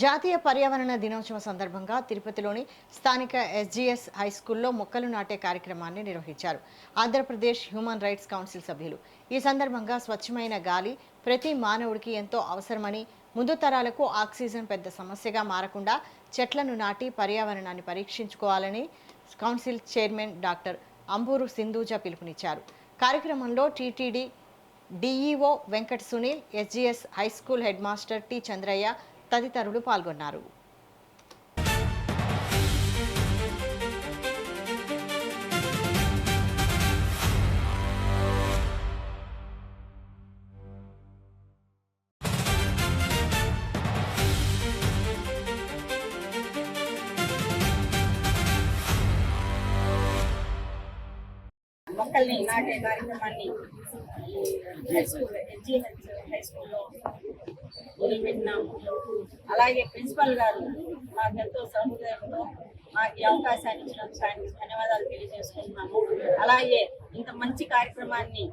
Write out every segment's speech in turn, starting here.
జాతీయ పర్యావరణ దినోత్సవం సందర్భంగా తిరుపతిలోని స్థానిక ఎస్జీఎస్ హైస్కూల్లో మొక్కలు నాటే కార్యక్రమాన్ని నిర్వహించారు ఆంధ్రప్రదేశ్ హ్యూమన్ రైట్స్ కౌన్సిల్ సభ్యులు. ఈ సందర్భంగా స్వచ్ఛమైన గాలి ప్రతి మానవుడికి ఎంతో అవసరమని, ముందు తరాలకు ఆక్సిజన్ పెద్ద సమస్యగా మారకుండా చెట్లను నాటి పర్యావరణాన్ని పరీక్షించుకోవాలని council chairman doctor Amburu Sindhuja పిలుపునిచ్చారు. కార్యక్రమంలో TTD DEO Venkata Sunil, SGS high school head master T Chandraiah తదితరులు పాల్గొన్నారు. మొక్కల్ని నాటే కార్యక్రమాన్ని హై స్కూల్లో మొదలుపెట్టినాము. అలాగే ప్రిన్సిపల్ గారు నాకు ఎంతో సహృదయంతో మాకు ఈ అవకాశాన్ని ఇచ్చినందుకు ఆయనకు ధన్యవాదాలు తెలియజేసుకుంటున్నాము. అలాగే ఇంత మంచి కార్యక్రమాన్ని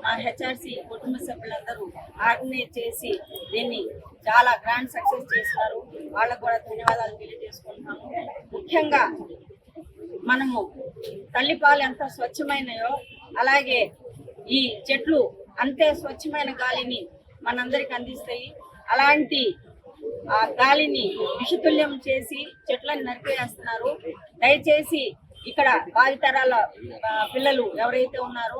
మా హెచ్ఆర్సి కుటుంబ సభ్యులందరూ ఆర్గనైజ్ చేసి దీన్ని చాలా గ్రాండ్ సక్సెస్ చేస్తున్నారు. వాళ్ళకు కూడా ధన్యవాదాలు తెలియజేసుకుంటున్నాము. ముఖ్యంగా మనము తల్లిపాలు ఎంత స్వచ్ఛమైనయో అలాగే ఈ చెట్లు అంతే స్వచ్ఛమైన గాలిని మనందరికి అందిస్తాయి. అలాంటి ఆ గాలిని విషతుల్యం చేసి చెట్లను నరికేస్తున్నారు. దయచేసి ఇక్కడ భావితరాల పిల్లలు ఎవరైతే ఉన్నారో